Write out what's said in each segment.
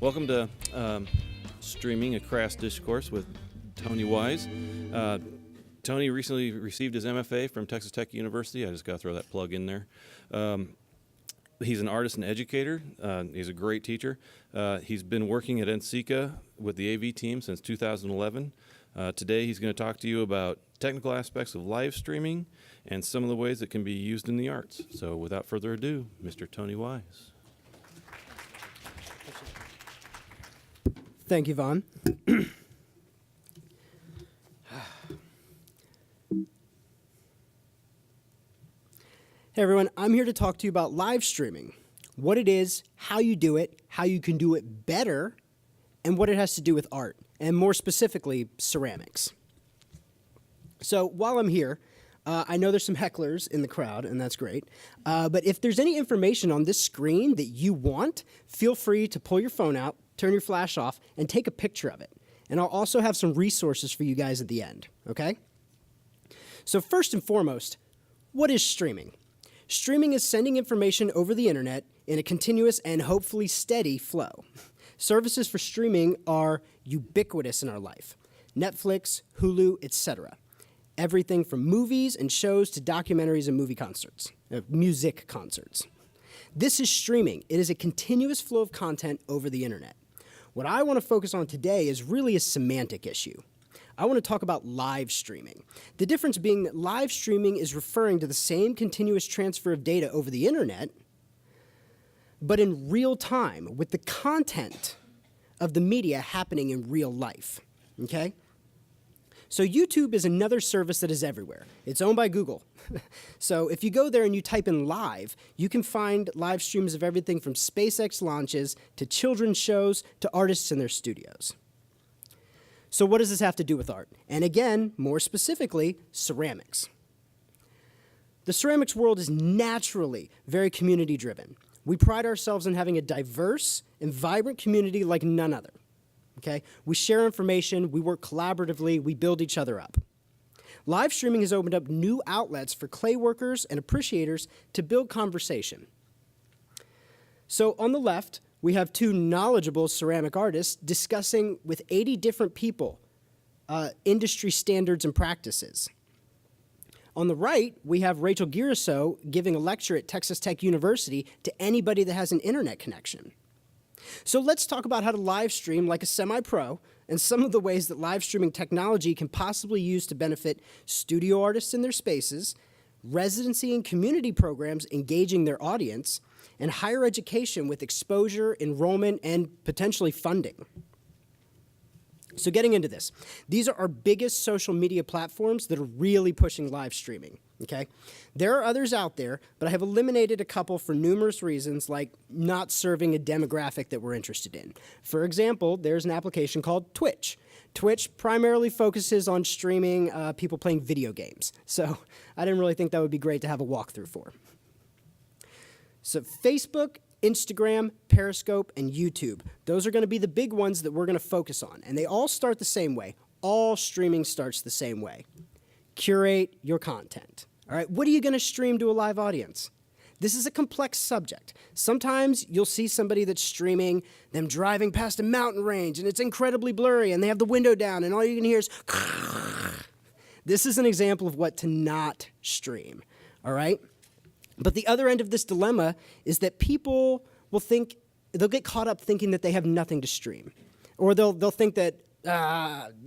Welcome to Streaming, a Crass Discourse with Tony Wise. Tony recently received his MFA from Texas Tech University. I just got to throw that plug in there. He's an artist and educator. He's a great teacher. He's been working at NCECA with the AV team since 2011. Today he's going to talk to you about technical aspects of live streaming and some of the ways it can be used in the arts. So without further ado, Mr. Tony Wise. Thank you, Vaughn. Hey everyone, I'm here to talk to you about live streaming, what it is, how you do it, how you can do it better, and what it has to do with art, and more specifically, ceramics. So while I'm here, I know there's some hecklers in the crowd, and that's great, but if there's any information on this screen that you want, feel free to pull your phone out, turn your flash off, and take a picture of it. And I'll also have some resources for you guys at the end, okay? So first and foremost, what is streaming? Streaming is sending information over the internet in a continuous and hopefully steady flow. Services for streaming are ubiquitous in our life. Netflix, Hulu, etc. Everything from movies and shows to documentaries and music concerts. This is streaming. It is a continuous flow of content over the internet. What I want to focus on today is really a semantic issue. I want to talk about live streaming. The difference being that live streaming is referring to the same continuous transfer of data over the internet, but in real time with the content of the media happening in real life, okay? So YouTube is another service that is everywhere. It's owned by Google. So if you go there and you type in live, you can find live streams of everything from SpaceX launches to children's shows to artists in their studios. So what does this have to do with art? And again, more specifically, ceramics. The ceramics world is naturally very community-driven. We pride ourselves in having a diverse and vibrant community like none other. Okay? We share information, we work collaboratively, we build each other up. Live streaming has opened up new outlets for clay workers and appreciators to build conversation. So on the left, we have two knowledgeable ceramic artists discussing with 80 different people industry standards and practices. On the right, we have Rachel Giriso giving a lecture at Texas Tech University to anybody that has an internet connection. So let's talk about how to live stream like a semi-pro and some of the ways that live streaming technology can possibly use to benefit studio artists in their spaces, residency and community programs engaging their audience, and higher education with exposure, enrollment, and potentially funding. So getting into this, these are our biggest social media platforms that are really pushing live streaming, okay? There are others out there, but I have eliminated a couple for numerous reasons, like not serving a demographic that we're interested in. For example, there's an application called Twitch. Twitch primarily focuses on streaming people playing video games, so I didn't really think that would be great to have a walkthrough for. So Facebook, Instagram, Periscope, and YouTube. Those are going to be the big ones that we're going to focus on. And they all start the same way. All streaming starts the same way. Curate your content. All right, what are you going to stream to a live audience? This is a complex subject. Sometimes you'll see somebody that's streaming them driving past a mountain range, and it's incredibly blurry, and they have the window down, and all you can hear is This is an example of what to not stream, all right? But the other end of this dilemma is that people will think, they'll get caught up thinking that they have nothing to stream. Or they'll think that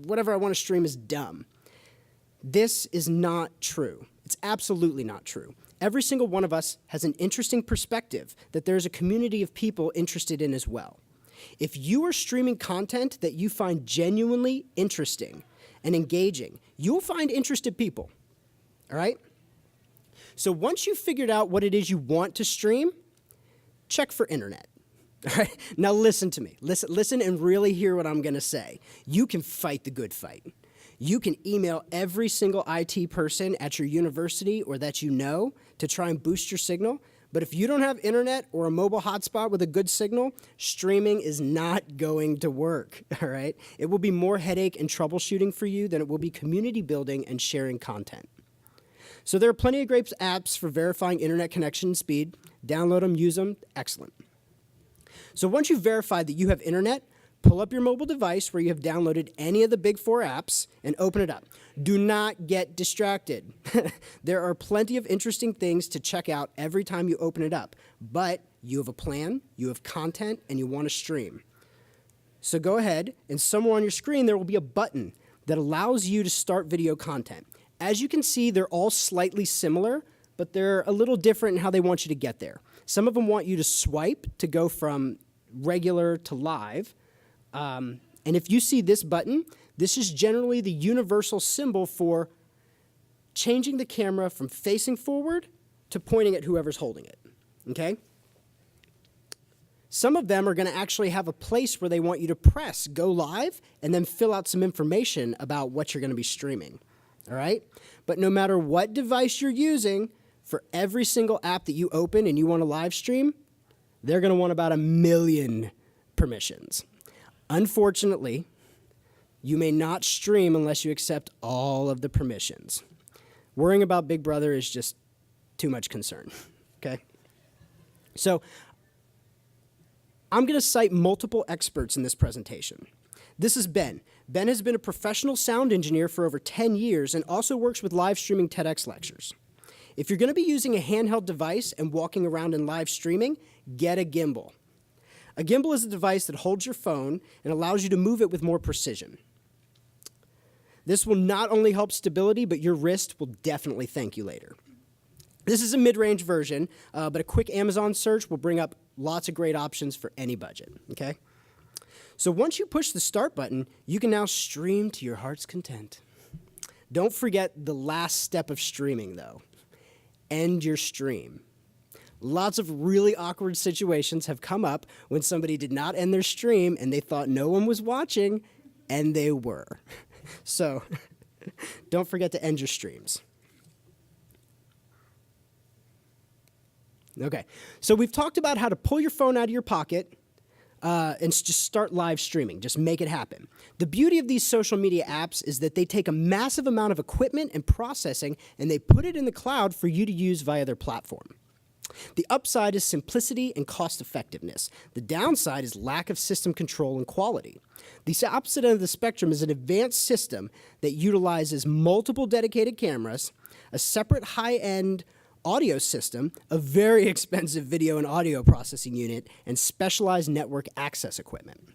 whatever I want to stream is dumb. This is not true. It's absolutely not true. Every single one of us has an interesting perspective that there's a community of people interested in as well. If you are streaming content that you find genuinely interesting and engaging, you'll find interested people, all right? So once you've figured out what it is you want to stream, check for internet. All right? Now listen to me. Listen and really hear what I'm going to say. You can fight the good fight. You can email every single IT person at your university or that you know to try and boost your signal. But if you don't have internet or a mobile hotspot with a good signal, streaming is not going to work, all right? It will be more headache and troubleshooting for you than it will be community building and sharing content. So there are plenty of great apps for verifying internet connection speed. Download them, use them, excellent. So once you've verified that you have internet, pull up your mobile device where you have downloaded any of the big 4 apps and open it up. Do not get distracted. There are plenty of interesting things to check out every time you open it up, but you have a plan, you have content, and you want to stream. So go ahead, and somewhere on your screen there will be a button that allows you to start video content. As you can see, they're all slightly similar, but they're a little different in how they want you to get there. Some of them want you to swipe to go from regular to live. And if you see this button, this is generally the universal symbol for changing the camera from facing forward to pointing at whoever's holding it, okay? Some of them are going to actually have a place where they want you to press go live and then fill out some information about what you're going to be streaming, all right? But no matter what device you're using, for every single app that you open and you want to live stream, they're going to want about 1 million permissions. Unfortunately, you may not stream unless you accept all of the permissions. Worrying about Big Brother is just too much concern, okay? So I'm going to cite multiple experts in this presentation. This is Ben. Ben has been a professional sound engineer for over 10 years and also works with live streaming TEDx lectures. If you're going to be using a handheld device and walking around in live streaming, get a gimbal. A gimbal is a device that holds your phone and allows you to move it with more precision. This will not only help stability, but your wrist will definitely thank you later. This is a mid-range version, but a quick Amazon search will bring up lots of great options for any budget, okay? So once you push the start button, you can now stream to your heart's content. Don't forget the last step of streaming, though. End your stream. Lots of really awkward situations have come up when somebody did not end their stream and they thought no one was watching, and they were. So don't forget to end your streams. Okay, so we've talked about how to pull your phone out of your pocket and just start live streaming. Just make it happen. The beauty of these social media apps is that they take a massive amount of equipment and processing and they put it in the cloud for you to use via their platform. The upside is simplicity and cost effectiveness. The downside is lack of system control and quality. The opposite end of the spectrum is an advanced system that utilizes multiple dedicated cameras, a separate high-end audio system, a very expensive video and audio processing unit, and specialized network access equipment.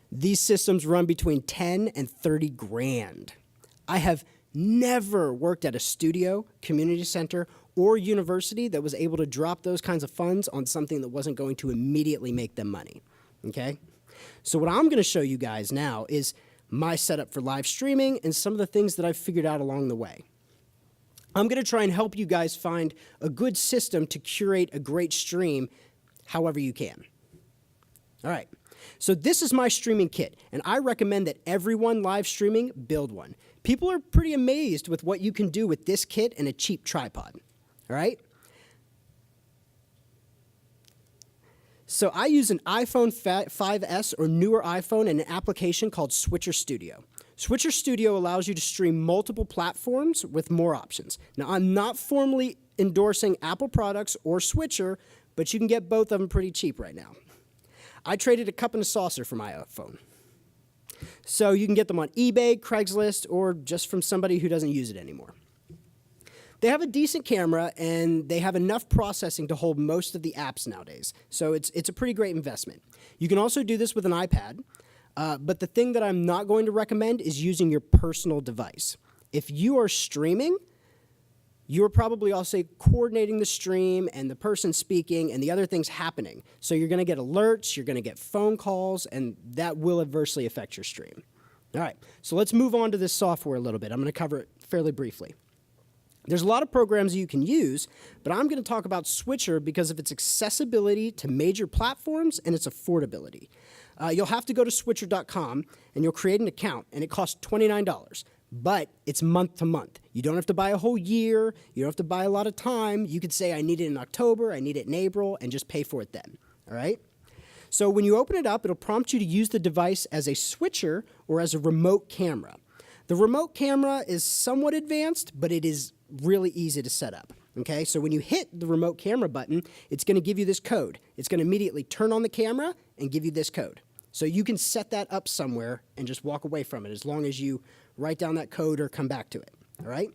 These systems run between 10 and 30 grand. I have never worked at a studio, community center, or university that was able to drop those kinds of funds on something that wasn't going to immediately make them money, okay? So what I'm going to show you guys now is my setup for live streaming and some of the things that I've figured out along the way. I'm going to try and help you guys find a good system to curate a great stream however you can. All right, so this is my streaming kit, and I recommend that everyone live streaming build one. People are pretty amazed with what you can do with this kit and a cheap tripod, all right? So I use an iPhone 5S or newer iPhone and an application called Switcher Studio. Switcher Studio allows you to stream multiple platforms with more options. Now, I'm not formally endorsing Apple products or Switcher, but you can get both of them pretty cheap right now. I traded a cup and a saucer for my iPhone. So you can get them on eBay, Craigslist, or just from somebody who doesn't use it anymore. They have a decent camera, and they have enough processing to hold most of the apps nowadays. So it's a pretty great investment. You can also do this with an iPad. But the thing that I'm not going to recommend is using your personal device. If you are streaming, you're probably also coordinating the stream and the person speaking and the other things happening. So you're going to get alerts, you're going to get phone calls, and that will adversely affect your stream. All right, so let's move on to this software a little bit. I'm going to cover it fairly briefly. There's a lot of programs you can use, but I'm going to talk about Switcher because of its accessibility to major platforms and its affordability. You'll have to go to switcher.com and you'll create an account, and it costs $29, but it's month to month. You don't have to buy a whole year. You don't have to buy a lot of time. You could say, I need it in October, I need it in April, and just pay for it then, all right? So when you open it up, it'll prompt you to use the device as a switcher or as a remote camera. The remote camera is somewhat advanced, but it is really easy to set up, Okay, so when you hit the remote camera button, it's going to give you this code. It's going to immediately turn on the camera and give you this code. So you can set that up somewhere and just walk away from it as long as you write down that code or come back to it. All right?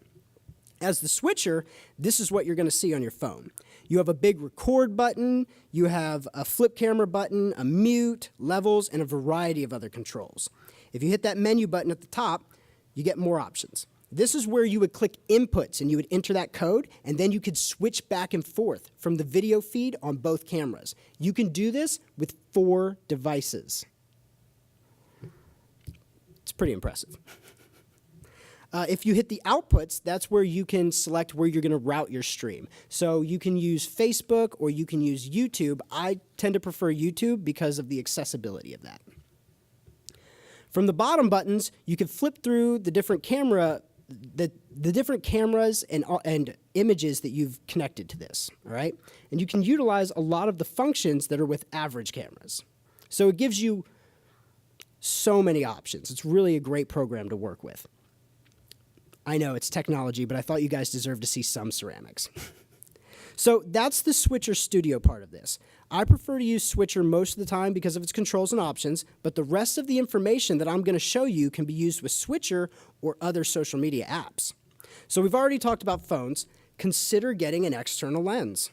As the switcher, this is what you're going to see on your phone. You have a big record button, you have a flip camera button, a mute, levels, and a variety of other controls. If you hit that menu button at the top, you get more options. This is where you would click inputs and you would enter that code, and then you could switch back and forth from the video feed on both cameras. You can do this with 4 devices. It's pretty impressive. If you hit the outputs, that's where you can select where you're going to route your stream. So you can use Facebook or you can use YouTube. I tend to prefer YouTube because of the accessibility of that. From the bottom buttons, you can flip through the different the different cameras and images that you've connected to this, all right? And you can utilize a lot of the functions that are with average cameras. So it gives you so many options. It's really a great program to work with. I know it's technology, but I thought you guys deserved to see some ceramics. So that's the Switcher Studio part of this. I prefer to use Switcher most of the time because of its controls and options, but the rest of the information that I'm going to show you can be used with Switcher or other social media apps. So we've already talked about phones. Consider getting an external lens.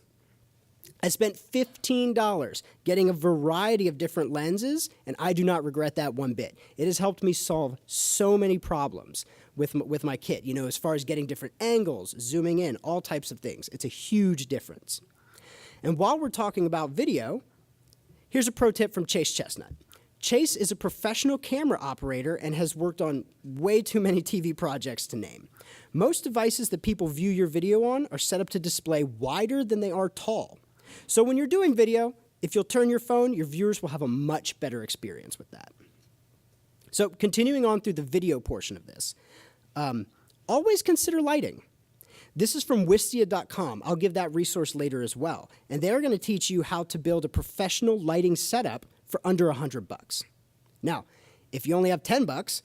I spent $15 getting a variety of different lenses, and I do not regret that one bit. It has helped me solve so many problems with my kit, you know, as far as getting different angles, zooming in, all types of things. It's a huge difference. And while we're talking about video, here's a pro tip from Chase Chestnut. Chase is a professional camera operator and has worked on way too many TV projects to name. Most devices that people view your video on are set up to display wider than they are tall. So when you're doing video, if you'll turn your phone, your viewers will have a much better experience with that. So continuing on through the video portion of this, always consider lighting. This is from Wistia.com. I'll give that resource later as well. And they're going to teach you how to build a professional lighting setup for under $100. Now, if you only have $10,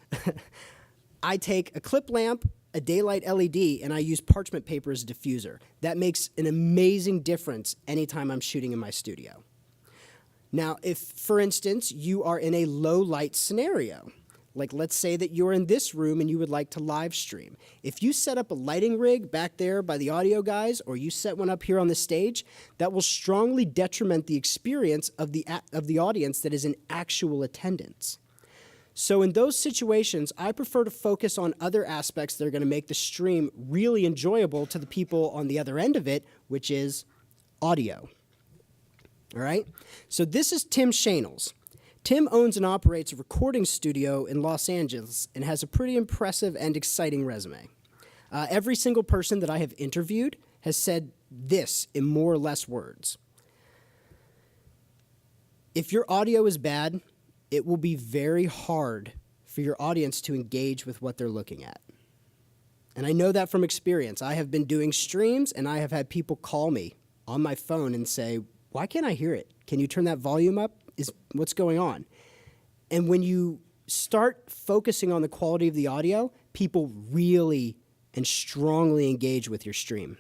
I take a clip lamp, a daylight LED, and I use parchment paper as a diffuser. That makes an amazing difference anytime I'm shooting in my studio. Now, if, for instance, you are in a low light scenario, like let's say that you're in this room and you would like to live stream. If you set up a lighting rig back there by the audio guys, or you set one up here on the stage, that will strongly detriment the experience of the audience that is in actual attendance. So in those situations, I prefer to focus on other aspects that are going to make the stream really enjoyable to the people on the other end of it, which is audio. All right? So this is Tim Shanels. Tim owns and operates a recording studio in Los Angeles and has a pretty impressive and exciting resume. Every single person that I have interviewed has said this in more or less words. If your audio is bad, it will be very hard for your audience to engage with what they're looking at. And I know that from experience. I have been doing streams, and I have had people call me on my phone and say, "Why can't I hear it? Can you turn that volume up? What's going on?" And when you start focusing on the quality of the audio, people really and strongly engage with your stream.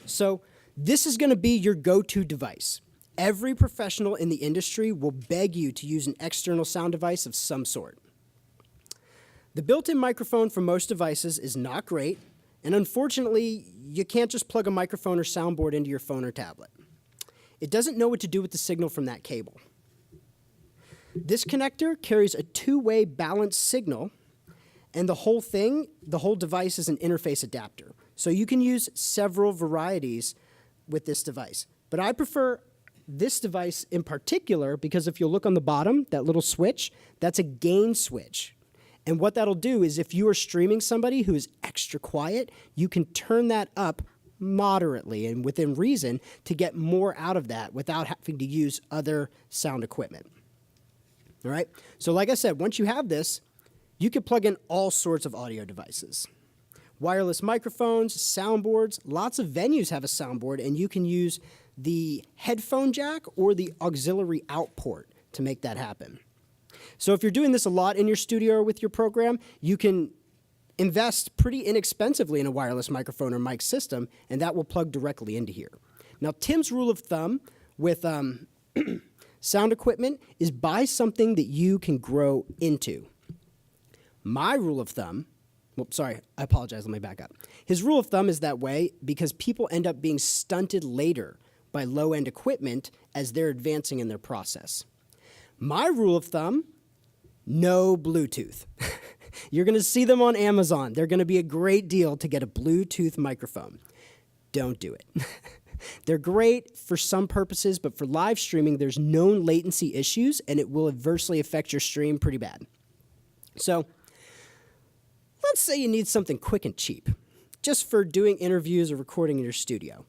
So this is going to be your go-to device. Every professional in the industry will beg you to use an external sound device of some sort. The built-in microphone for most devices is not great, and unfortunately, you can't just plug a microphone or soundboard into your phone or tablet. It doesn't know what to do with the signal from that cable. This connector carries a two-way balanced signal, and the whole device is an interface adapter. So you can use several varieties with this device. But I prefer this device in particular because if you'll look on the bottom, that little switch, that's a gain switch. And what that'll do is if you are streaming somebody who is extra quiet, you can turn that up moderately and within reason to get more out of that without having to use other sound equipment. All right? So like I said, once you have this, you can plug in all sorts of audio devices. Wireless microphones, soundboards, lots of venues have a soundboard, and you can use the headphone jack or the auxiliary out port to make that happen. So if you're doing this a lot in your studio or with your program, you can invest pretty inexpensively in a wireless microphone or mic system, and that will plug directly into here. Now, Tim's rule of thumb with sound equipment is buy something that you can grow into. My rule of thumb, I apologize, let me back up. His rule of thumb is that way because people end up being stunted later by low-end equipment as they're advancing in their process. My rule of thumb, no Bluetooth. You're going to see them on Amazon. They're going to be a great deal to get a Bluetooth microphone. Don't do it. They're great for some purposes, but for live streaming, there's known latency issues, and it will adversely affect your stream pretty bad. So let's say you need something quick and cheap, just for doing interviews or recording in your studio.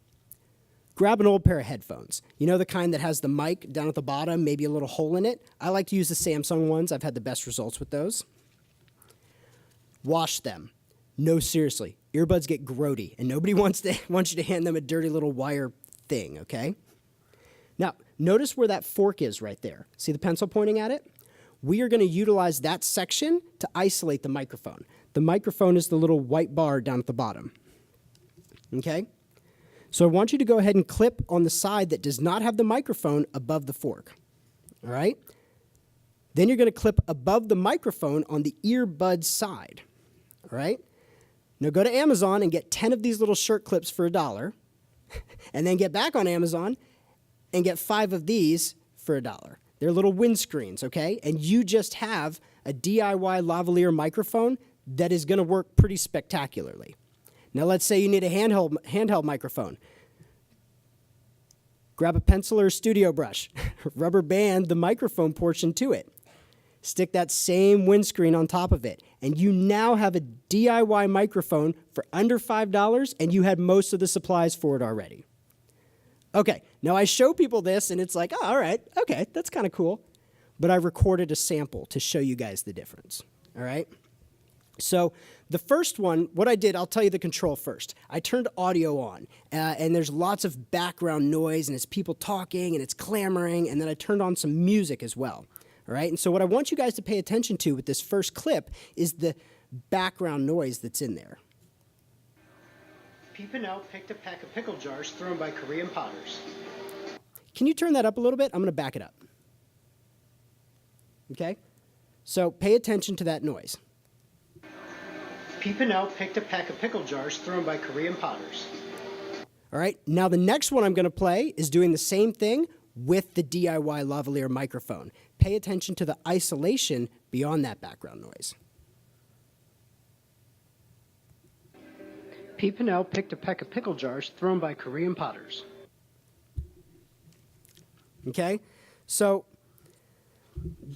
Grab an old pair of headphones. You know, the kind that has the mic down at the bottom, maybe a little hole in it? I like to use the Samsung ones. I've had the best results with those. Wash them. No, seriously. Earbuds get grody, and nobody wants you to hand them a dirty little wire thing, okay? Now, notice where that fork is right there. See the pencil pointing at it? We are going to utilize that section to isolate the microphone. The microphone is the little white bar down at the bottom, okay? So I want you to go ahead and clip on the side that does not have the microphone above the fork, all right? Then you're going to clip above the microphone on the earbud side, all right? Now go to Amazon and get 10 of these little shirt clips for $1, and then get back on Amazon and get 5 of these for $1. They're little windscreens, okay? And you just have a DIY lavalier microphone that is going to work pretty spectacularly. Now let's say you need a handheld microphone. Grab a pencil or a studio brush, rubber band the microphone portion to it. Stick that same windscreen on top of it, and you now have a DIY microphone for under $5, and you had most of the supplies for it already. Okay, now I show people this, and it's like, oh, all right, okay, that's kind of cool. But I recorded a sample to show you guys the difference, all right? So the first one, what I did, I'll tell you the control first. I turned audio on, and there's lots of background noise, and it's people talking, and it's clamoring, and then I turned on some music as well. All right, and so what I want you guys to pay attention to with this first clip is the background noise that's in there. Pimpernel picked a pack of pickle jars thrown by Korean potters. Can you turn that up a little bit? I'm going to back it up. Okay, so pay attention to that noise. Pimpernel picked a pack of pickle jars thrown by Korean potters. All right, now the next one I'm going to play is doing the same thing with the DIY lavalier microphone. Pay attention to the isolation beyond that background noise. Pimpernel picked a peck of pickle jars thrown by Korean potters. Okay, so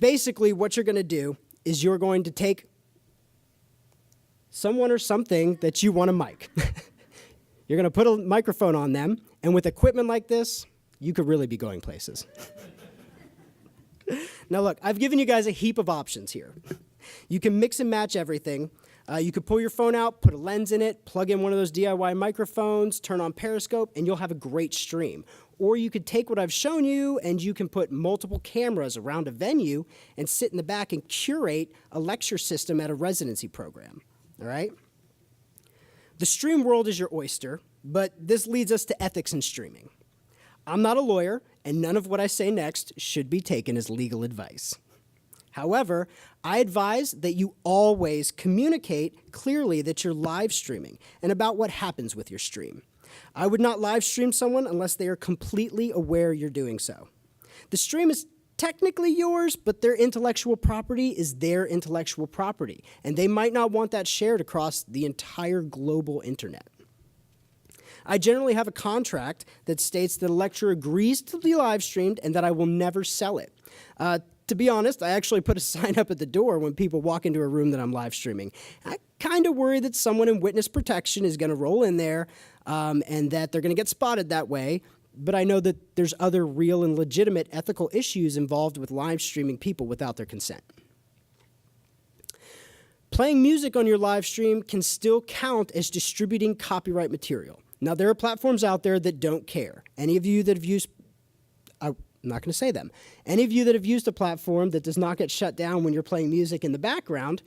basically what you're going to do is you're going to take someone or something that you want to mic. You're going to put a microphone on them, and with equipment like this, you could really be going places. Now look, I've given you guys a heap of options here. You can mix and match everything. You could pull your phone out, put a lens in it, plug in one of those DIY microphones, turn on Periscope, and you'll have a great stream. Or you could take what I've shown you and you can put multiple cameras around a venue and sit in the back and curate a lecture system at a residency program. All right? The stream world is your oyster, but this leads us to ethics in streaming. I'm not a lawyer, and none of what I say next should be taken as legal advice. However, I advise that you always communicate clearly that you're live streaming and about what happens with your stream. I would not live stream someone unless they are completely aware you're doing so. The stream is technically yours, but their intellectual property is their intellectual property, and they might not want that shared across the entire global internet. I generally have a contract that states that a lecture agrees to be live streamed and that I will never sell it. To be honest, I actually put a sign up at the door when people walk into a room that I'm live streaming. I kind of worry that someone in witness protection is going to roll in there and that they're going to get spotted that way, but I know that there's other real and legitimate ethical issues involved with live streaming people without their consent. Playing music on your live stream can still count as distributing copyright material. Now, there are platforms out there that don't care. Any of you that have used, I'm not going to say them, any of you that have used a platform that does not get shut down when you're playing music in the background,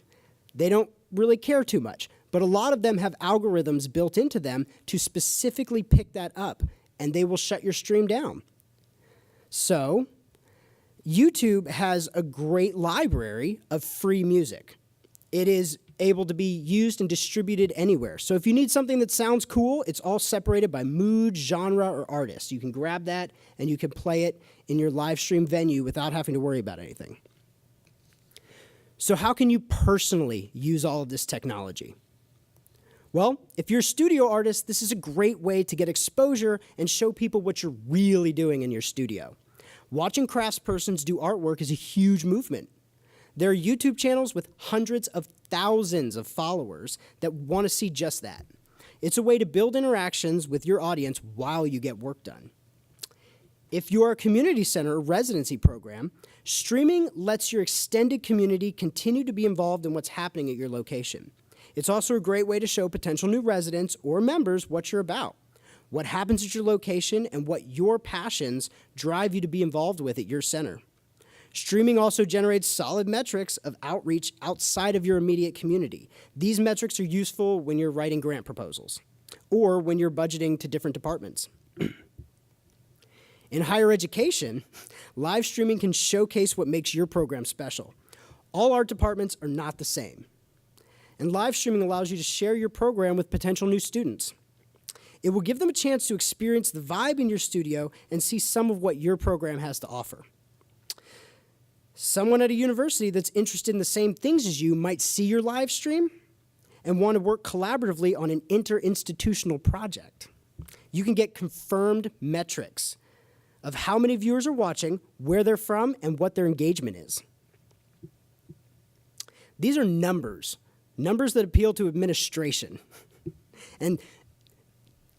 they don't really care too much. But a lot of them have algorithms built into them to specifically pick that up, and they will shut your stream down. So YouTube has a great library of free music. It is able to be used and distributed anywhere. So if you need something that sounds cool, it's all separated by mood, genre, or artist. You can grab that and you can play it in your live stream venue without having to worry about anything. So how can you personally use all of this technology? Well, if you're a studio artist, this is a great way to get exposure and show people what you're really doing in your studio. Watching craftspersons do artwork is a huge movement. There are YouTube channels with hundreds of thousands of followers that want to see just that. It's a way to build interactions with your audience while you get work done. If you're a community center or residency program, streaming lets your extended community continue to be involved in what's happening at your location. It's also a great way to show potential new residents or members what you're about, what happens at your location, and what your passions drive you to be involved with at your center. Streaming also generates solid metrics of outreach outside of your immediate community. These metrics are useful when you're writing grant proposals or when you're budgeting to different departments. In higher education, live streaming can showcase what makes your program special. All art departments are not the same. And live streaming allows you to share your program with potential new students. It will give them a chance to experience the vibe in your studio and see some of what your program has to offer. Someone at a university that's interested in the same things as you might see your live stream and want to work collaboratively on an interinstitutional project. You can get confirmed metrics of how many viewers are watching, where they're from, and what their engagement is. These are numbers that appeal to administration. And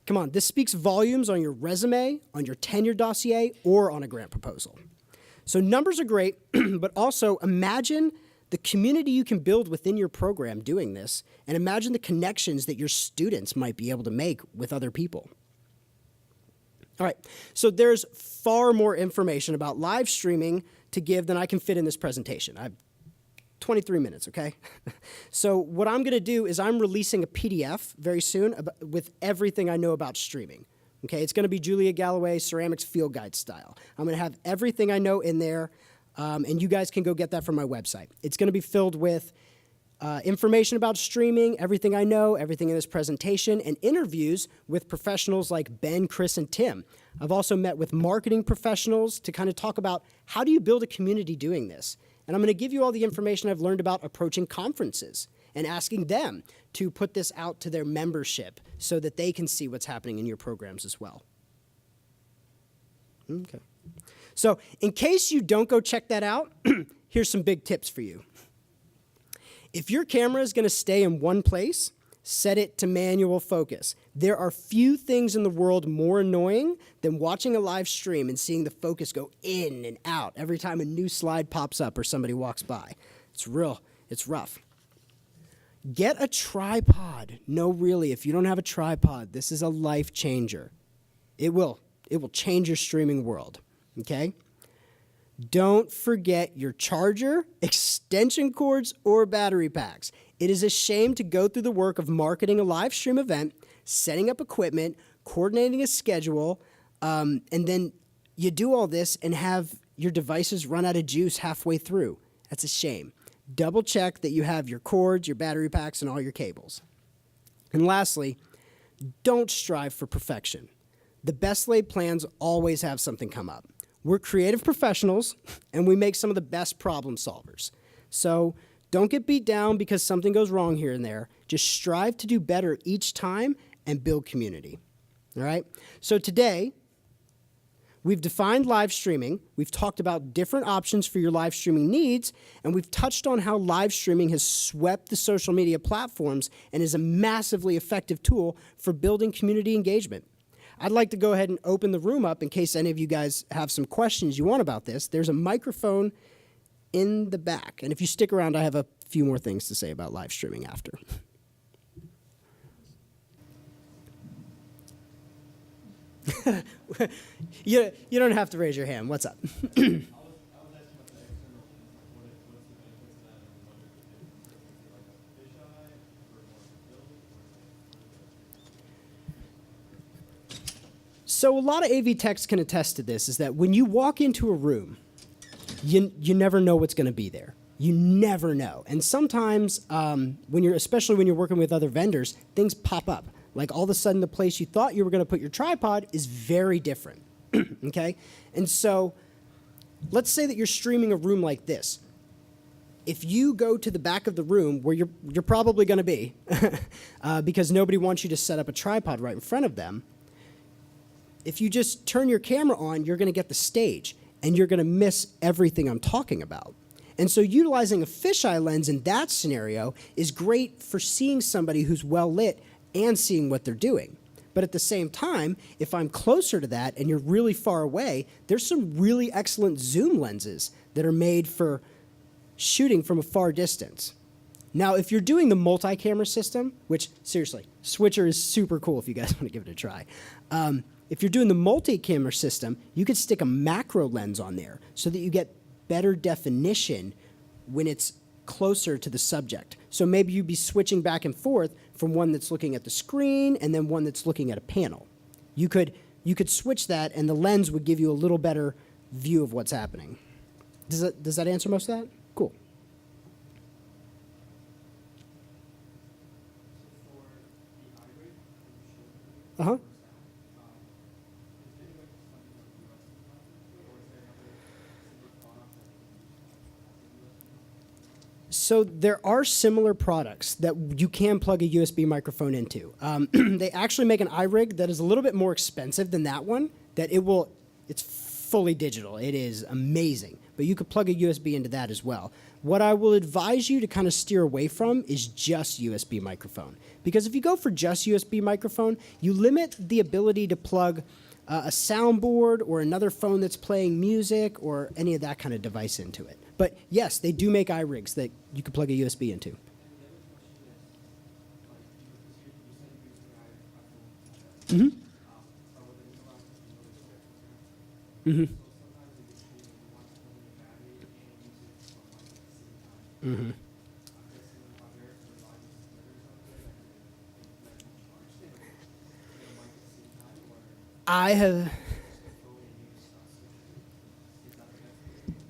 come on, this speaks volumes on your resume, on your tenure dossier, or on a grant proposal. So numbers are great, but also imagine the community you can build within your program doing this, and imagine the connections that your students might be able to make with other people. All right, so there's far more information about live streaming to give than I can fit in this presentation. I have 23 minutes, okay? So what I'm gonna do is I'm releasing a PDF very soon with everything I know about streaming. Okay, it's going to be Julia Galloway Ceramics Field Guide style. I'm going to have everything I know in there, and you guys can go get that from my website. It's going to be filled with information about streaming, everything I know, everything in this presentation, and interviews with professionals like Ben, Chris, and Tim. I've also met with marketing professionals to kind of talk about how do you build a community doing this. And I'm going to give you all the information I've learned about approaching conferences and asking them to put this out to their membership so that they can see what's happening in your programs as well. Okay. So in case you don't go check that out, here's some big tips for you. If your camera is going to stay in one place, set it to manual focus. There are few things in the world more annoying than watching a live stream and seeing the focus go in and out every time a new slide pops up or somebody walks by. It's rough. Get a tripod. No, really, if you don't have a tripod, this is a life changer. It will change your streaming world, okay? Don't forget your charger, extension cords, or battery packs. It is a shame to go through the work of marketing a live stream event, setting up equipment, coordinating a schedule, and then you do all this and have your devices run out of juice halfway through. That's a shame. Double check that you have your cords, your battery packs, and all your cables. And lastly, don't strive for perfection. The best laid plans always have something come up. We're creative professionals, and we make some of the best problem solvers. So don't get beat down because something goes wrong here and there. Just strive to do better each time and build community. All right? So today, we've defined live streaming, we've talked about different options for your live streaming needs, and we've touched on how live streaming has swept the social media platforms and is a massively effective tool for building community engagement. I'd like to go ahead and open the room up in case any of you guys have some questions you want about this. There's a microphone in the back, and if you stick around, I have a few more things to say about live streaming after. You don't have to raise your hand. What's up? So a lot of AV techs can attest to this, is that when you walk into a room, you never know what's going to be there. You never know. And sometimes, especially when you're working with other vendors, things pop up. Like all of a sudden, the place you thought you were going to put your tripod is very different. Okay? And so let's say that you're streaming a room like this. If you go to the back of the room where you're probably going to be, because nobody wants you to set up a tripod right in front of them, if you just turn your camera on, you're going to get the stage, and you're going to miss everything I'm talking about. And so utilizing a fisheye lens in that scenario is great for seeing somebody who's well lit and seeing what they're doing. But at the same time, if I'm closer to that and you're really far away, there's some really excellent zoom lenses that are made for shooting from a far distance. Now, if you're doing the multi-camera system, which seriously, Switcher is super cool if you guys want to give it a try. If you're doing the multi-camera system, you could stick a macro lens on there so that you get better definition when it's closer to the subject. So maybe you'd be switching back and forth from one that's looking at the screen and then one that's looking at a panel. You could switch that, and the lens would give you a little better view of what's happening. Does that answer most of that? Cool. Uh-huh. So there are similar products that you can plug a USB microphone into. They actually make an iRig that is a little bit more expensive than that one. It's fully digital. It is amazing. But you could plug a USB into that as well. What I will advise you to kind of steer away from is just USB microphone. Because if you go for just USB microphone, you limit the ability to plug a soundboard or another phone that's playing music or any of that kind of device into it. But yes, they do make iRigs that you can plug a USB into. Mm-hmm. Mm-hmm. Mm-hmm.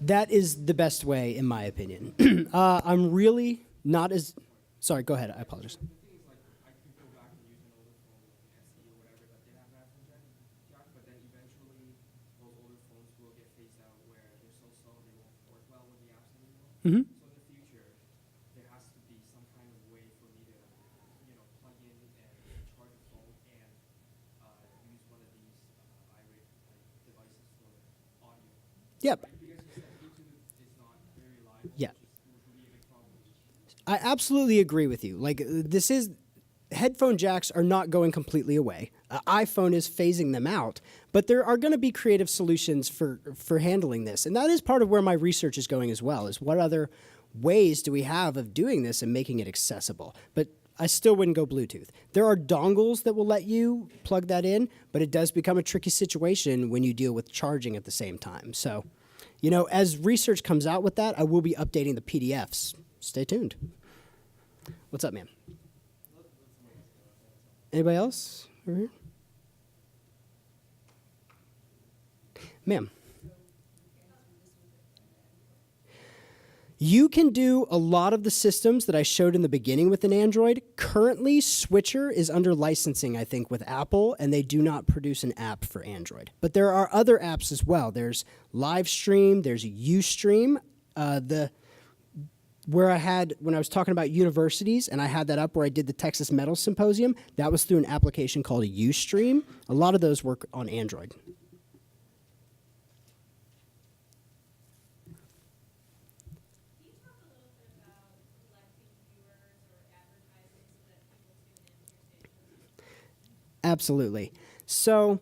That is the best way, in my opinion. I'm really not as... Sorry, go ahead. I apologize. Mm-hmm. So in the future, there has to be some kind of way for me to, plug in and charge a phone and use one of these iRig devices for audio. Yep. Right? Because you said Bluetooth is not very reliable, Yeah. which would be a big problem. I absolutely agree with you. Headphone jacks are not going completely away. iPhone is phasing them out, but there are going to be creative solutions for handling this. And that is part of where my research is going as well, is what other ways do we have of doing this and making it accessible? But I still wouldn't go Bluetooth. There are dongles that will let you plug that in, but it does become a tricky situation when you deal with charging at the same time. So, as research comes out with that, I will be updating the PDFs. Stay tuned. What's up, man? Anybody else over here? Ma'am. You can do a lot of the systems that I showed in the beginning with an Android. Currently, Switcher is under licensing, I think, with Apple, and they do not produce an app for Android. But there are other apps as well. There's Livestream, there's Ustream. When I was talking about universities, and I had that up where I did the Texas Metal Symposium, that was through an application called a Ustream. A lot of those work on Android. Absolutely. So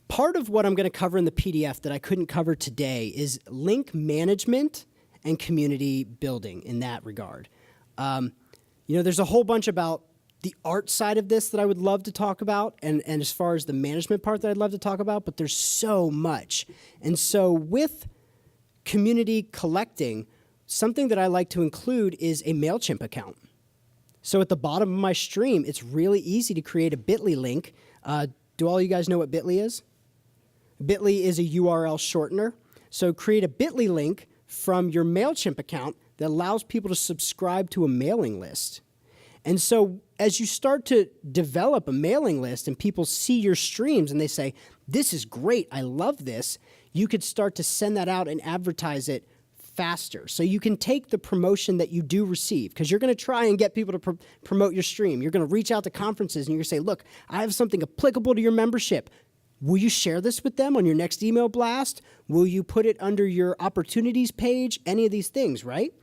part of what I'm going to cover in the PDF that I couldn't cover today is link management and community building in that regard. There's a whole bunch about the art side of this that I would love to talk about, and as far as the management part that I'd love to talk about, but there's so much. And so with community collecting, something that I like to include is a MailChimp account. So at the bottom of my stream, it's really easy to create a Bitly link. Do all you guys know what Bitly is? Bitly is a URL shortener. So create a Bitly link from your MailChimp account that allows people to subscribe to a mailing list. And so as you start to develop a mailing list and people see your streams and they say, this is great, I love this, you could start to send that out and advertise it faster. So you can take the promotion that you do receive, because you're going to try and get people to promote your stream. You're going to reach out to conferences and you're going to say, look, I have something applicable to your membership. Will you share this with them on your next email blast? Will you put it under your opportunities page? Any of these things, right?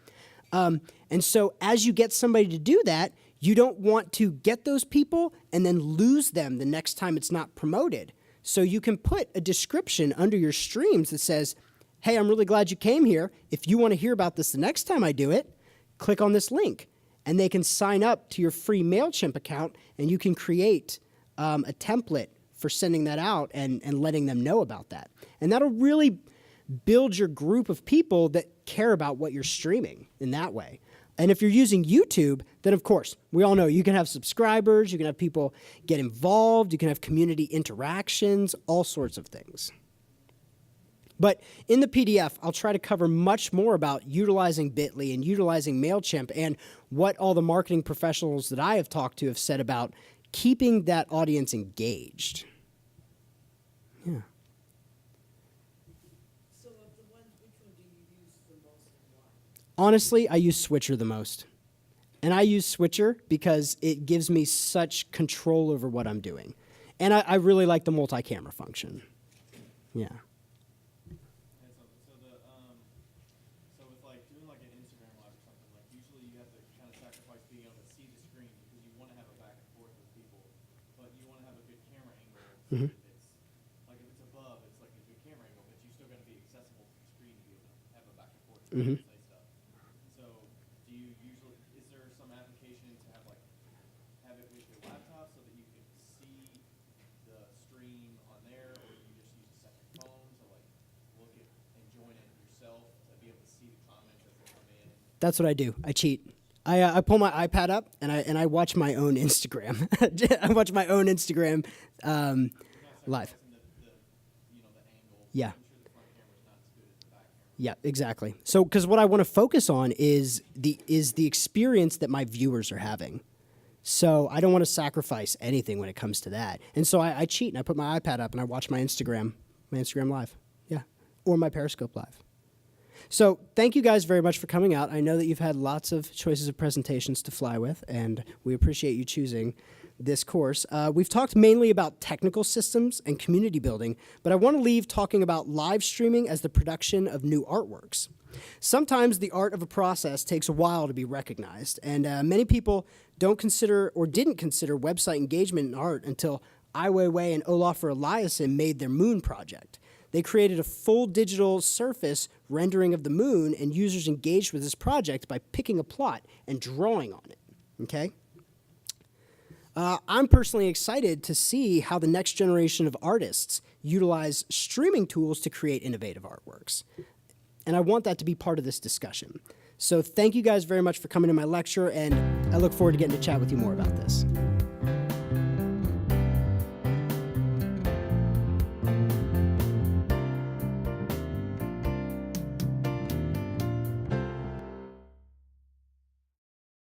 And so as you get somebody to do that, you don't want to get those people and then lose them the next time it's not promoted. So you can put a description under your streams that says, hey, I'm really glad you came here. If you want to hear about this the next time I do it, click on this link. And they can sign up to your free MailChimp account, and you can create a template for sending that out and letting them know about that. And that'll really build your group of people that care about what you're streaming in that way. And if you're using YouTube, then of course, we all know you can have subscribers, you can have people get involved, you can have community interactions, all sorts of things. But in the PDF, I'll try to cover much more about utilizing Bitly and utilizing MailChimp and what all the marketing professionals that I have talked to have said about keeping that audience engaged. Yeah. So of the ones, which one do you use the most and why? Honestly, I use Switcher the most. And I use Switcher because it gives me such control over what I'm doing. And I really like the multi-camera function. Yeah. And so with like doing like an Instagram live or something, like usually you have to kind of sacrifice being able to see the screen because you want to have a back and forth with people, but you want to have a good camera angle. So Mhm. that it's like if it's above, it's like a good camera angle, but you still got to be accessible to the screen to be able to have a back and forth and Mhm. say stuff. So do you usually, is there some application to have like have it with your laptop so that you can see the stream on there, or do you just use a second phone to like look at and join it yourself to be able to see the comments as they come in? That's what I do. I cheat. I pull my iPad up and I watch my own Instagram. I watch my own Instagram live. The angle. Yeah. I'm sure the front camera's not as good as the back camera. Yeah, exactly. So, because what I want to focus on is the experience that my viewers are having. So I don't want to sacrifice anything when it comes to that. And so I cheat and I put my iPad up and I watch my Instagram live. Yeah, or my Periscope live. So thank you guys very much for coming out. I know that you've had lots of choices of presentations to fly with, and we appreciate you choosing this course. We've talked mainly about technical systems and community building, but I want to leave talking about live streaming as the production of new artworks. Sometimes the art of a process takes a while to be recognized, and many people don't consider or didn't consider website engagement in art until Ai Weiwei and Olafur Eliasson made their moon project. They created a full digital surface rendering of the moon, and users engaged with this project by picking a plot and drawing on it. Okay? I'm personally excited to see how the next generation of artists utilize streaming tools to create innovative artworks. And I want that to be part of this discussion. So thank you guys very much for coming to my lecture, and I look forward to getting to chat with you more about this.